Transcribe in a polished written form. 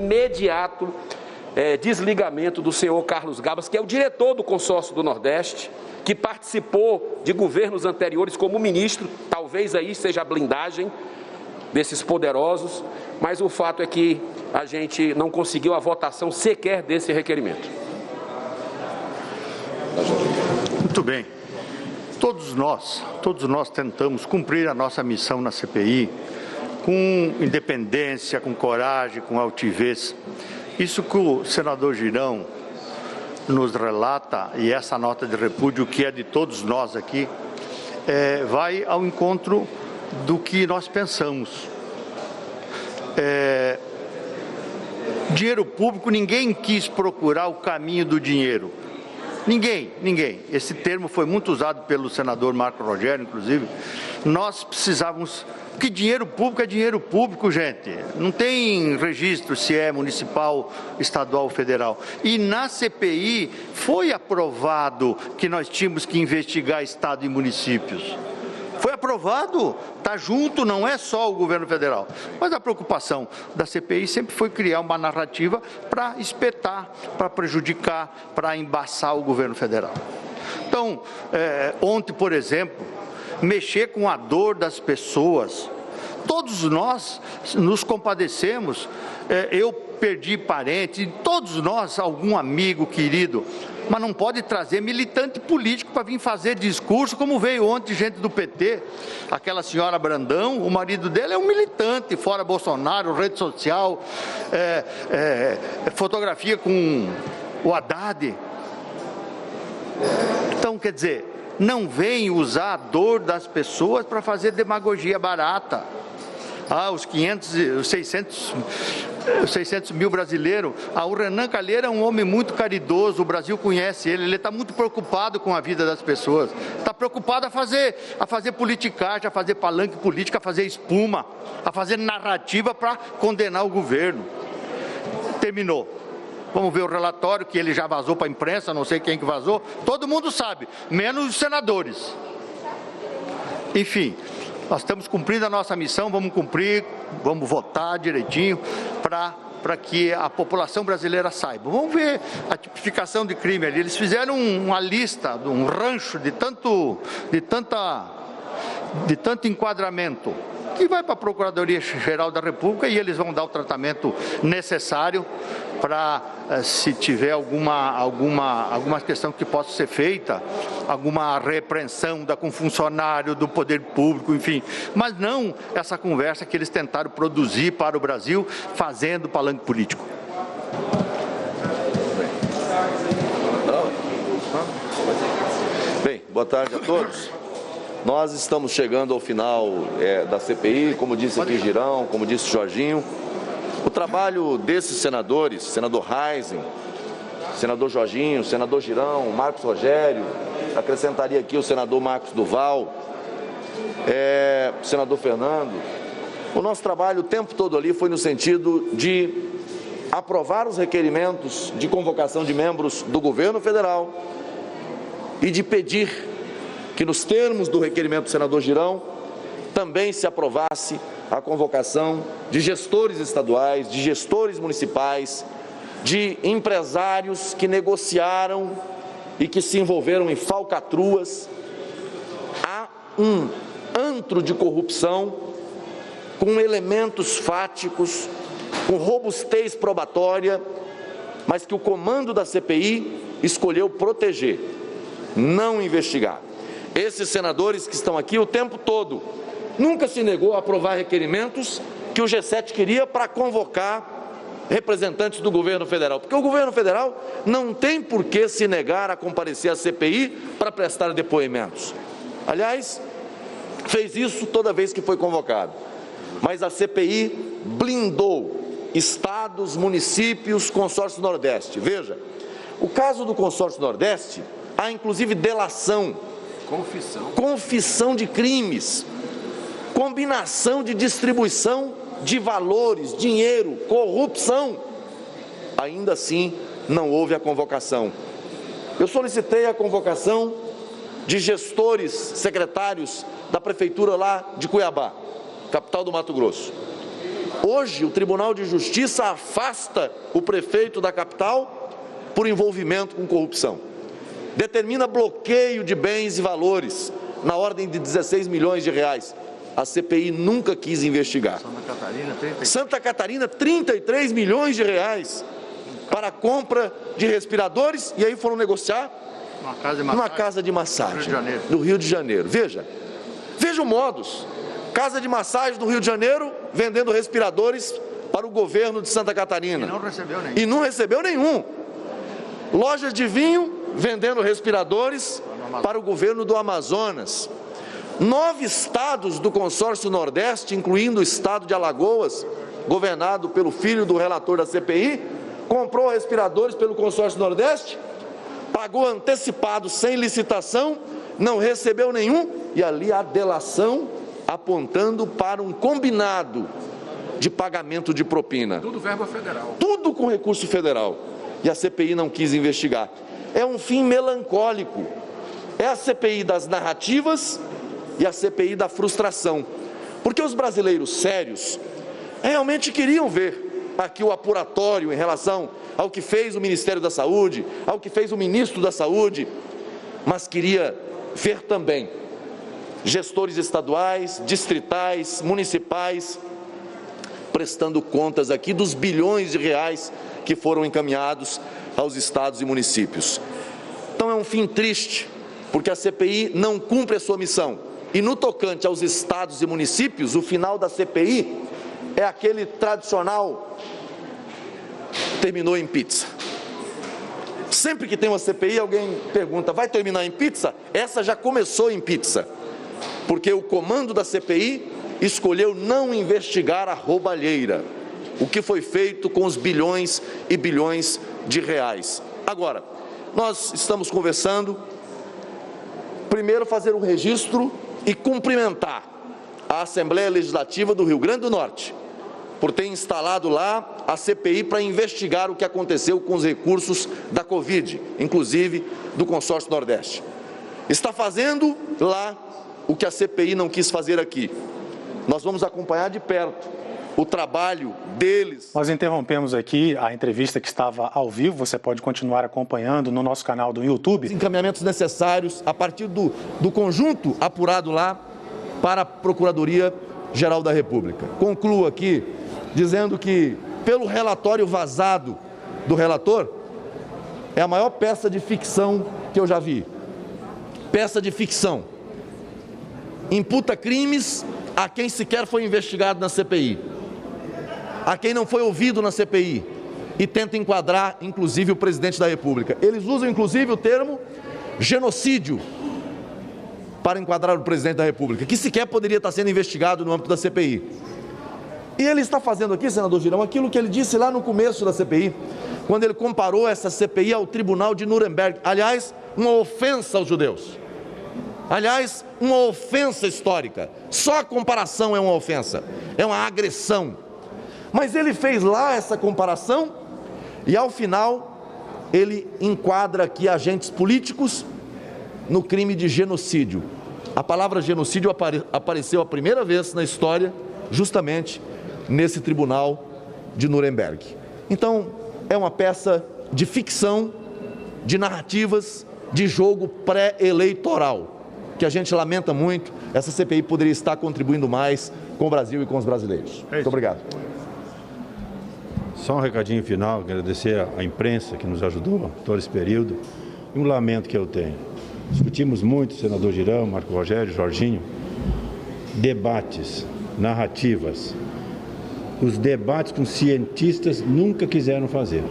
Imediato desligamento do senhor Carlos Gabas, que é o diretor do consórcio do Nordeste, que participou de governos anteriores como ministro, talvez aí seja a blindagem desses poderosos, mas o fato é que a gente não conseguiu a votação sequer desse requerimento. Muito bem. Todos nós tentamos cumprir a nossa missão na CPI com independência, com coragem, com altivez. Isso que o senador Girão nos relata, e essa nota de repúdio que é de todos nós aqui, vai ao encontro do que nós pensamos. Dinheiro público, ninguém quis procurar o caminho do dinheiro. Ninguém. Esse termo foi muito usado pelo senador Marco Rogério, inclusive. Nós precisávamos... Porque dinheiro público é dinheiro público, gente. Não tem registro se é municipal, estadual ou federal. E na CPI foi aprovado que nós tínhamos que investigar estado e municípios. Foi aprovado, está junto, não é só o governo federal. Mas a preocupação da CPI sempre foi criar uma narrativa para espetar, para prejudicar, para embaçar o governo federal. Então, ontem, por exemplo, mexer com a dor das pessoas, todos nós nos compadecemos, eu perdi parente, todos nós, algum amigo querido, mas não pode trazer militante político para vir fazer discurso, como veio ontem gente do PT, aquela senhora Brandão, o marido dela é um militante, fora Bolsonaro, rede social, fotografia com o Haddad. Então, quer dizer, não vem usar a dor das pessoas para fazer demagogia barata. Os 600 mil brasileiros. O Renan Calheiro é um homem muito caridoso, o Brasil conhece ele está muito preocupado com a vida das pessoas. Está preocupado a fazer politicagem, a fazer palanque político, a fazer espuma, a fazer narrativa para condenar o governo. Terminou. Vamos ver o relatório, que ele já vazou para a imprensa, não sei quem que vazou. Todo mundo sabe, menos os senadores. Enfim, nós estamos cumprindo a nossa missão, vamos cumprir, vamos votar direitinho para que a população brasileira saiba. Vamos ver a tipificação de crime ali. Eles fizeram uma lista, um rancho de tanto enquadramento, que vai para a Procuradoria-Geral da República e eles vão dar o tratamento necessário para, se tiver alguma questão que possa ser feita, alguma repreensão com funcionário do poder público, enfim. Mas não essa conversa que eles tentaram produzir para o Brasil, fazendo palanque político. Bem, boa tarde a todos. Nós estamos chegando ao final da CPI, como disse aqui Girão, como disse Jorginho. O trabalho desses senadores, senador Heisen, senador Jorginho, senador Girão, Marcos Rogério, acrescentaria aqui o senador Marcos Duval, o senador Fernando. O nosso trabalho o tempo todo ali foi no sentido de aprovar os requerimentos de convocação de membros do governo federal e de pedir que nos termos do requerimento do senador Girão também se aprovasse a convocação de gestores estaduais, de gestores municipais, de empresários que negociaram e que se envolveram em falcatruas. Há um antro de corrupção com elementos fáticos, com robustez probatória, mas que o comando da CPI escolheu proteger, não investigar. Esses senadores que estão aqui o tempo todo nunca se negou a aprovar requerimentos que o G7 queria para convocar representantes do governo federal, porque o governo federal não tem por que se negar a comparecer à CPI para prestar depoimentos. Aliás, fez isso toda vez que foi convocado. Mas a CPI blindou estados, municípios, consórcio Nordeste. Veja, o caso do consórcio Nordeste, há inclusive delação, confissão de crimes, combinação de distribuição de valores, dinheiro, corrupção. Ainda assim, não houve a convocação. Eu solicitei a convocação de gestores, secretários da prefeitura lá de Cuiabá, capital do Mato Grosso. Hoje, o Tribunal de Justiça afasta o prefeito da capital por envolvimento com corrupção. Determina bloqueio de bens e valores na ordem de 16 milhões de reais. A CPI nunca quis investigar. Santa Catarina, 33 milhões de reais para a compra de respiradores, e aí foram negociar numa casa de massagem no Rio de Janeiro. Veja o modus. Casa de massagem do Rio de Janeiro vendendo respiradores para o governo de Santa Catarina. E não recebeu nenhum. Lojas de vinho vendendo respiradores para o governo do Amazonas. 9 estados do consórcio Nordeste, incluindo o estado de Alagoas, governado pelo filho do relator da CPI, comprou respiradores pelo consórcio Nordeste, pagou antecipado sem licitação, não recebeu nenhum, e ali há delação apontando para um combinado de pagamento de propina. Tudo verba federal. Tudo com recurso federal. E a CPI não quis investigar. É um fim melancólico. É a CPI das narrativas e a CPI da frustração. Porque os brasileiros sérios realmente queriam ver aqui o apuratório em relação ao que fez o Ministério da Saúde, ao que fez o Ministro da Saúde, mas queria ver também gestores estaduais, distritais, municipais, prestando contas aqui dos bilhões de reais que foram encaminhados aos estados e municípios. Então é um fim triste, porque a CPI não cumpre a sua missão. E no tocante aos estados e municípios, o final da CPI é aquele tradicional, terminou em pizza. Sempre que tem uma CPI, alguém pergunta, vai terminar em pizza? Essa já começou em pizza. Porque o comando da CPI escolheu não investigar a roubalheira, o que foi feito com os bilhões e bilhões de reais. Agora, nós estamos conversando, primeiro fazer um registro e cumprimentar a Assembleia Legislativa do Rio Grande do Norte, por ter instalado lá a CPI para investigar o que aconteceu com os recursos da Covid, inclusive do Consórcio Nordeste. Está fazendo lá o que a CPI não quis fazer aqui. Nós vamos acompanhar de perto o trabalho deles. Nós interrompemos aqui a entrevista que estava ao vivo, você pode continuar acompanhando no nosso canal do YouTube. Os encaminhamentos necessários a partir do conjunto apurado lá para a Procuradoria-Geral da República. Concluo aqui dizendo que, pelo relatório vazado do relator, é a maior peça de ficção que eu já vi. Peça de ficção. Imputa crimes a quem sequer foi investigado na CPI, a quem não foi ouvido na CPI, e tenta enquadrar, inclusive, o presidente da República. Eles usam, inclusive, o termo genocídio para enquadrar o presidente da República, que sequer poderia estar sendo investigado no âmbito da CPI. E ele está fazendo aqui, senador Girão, aquilo que ele disse lá no começo da CPI, quando ele comparou essa CPI ao Tribunal de Nuremberg. Aliás, uma ofensa aos judeus. Aliás, uma ofensa histórica. Só a comparação é uma ofensa, é uma agressão. Mas ele fez lá essa comparação e, ao final, ele enquadra aqui agentes políticos no crime de genocídio. A palavra genocídio apareceu a primeira vez na história, justamente nesse Tribunal de Nuremberg. Então, é uma peça de ficção, de narrativas, de jogo pré-eleitoral, que a gente lamenta muito. Essa CPI poderia estar contribuindo mais com o Brasil e com os brasileiros. Muito obrigado. Só um recadinho final, agradecer à imprensa que nos ajudou todo esse período, e um lamento que eu tenho. Discutimos muito, senador Girão, Marco Rogério, Jorginho, debates, narrativas. Os debates com cientistas nunca quiseram fazer.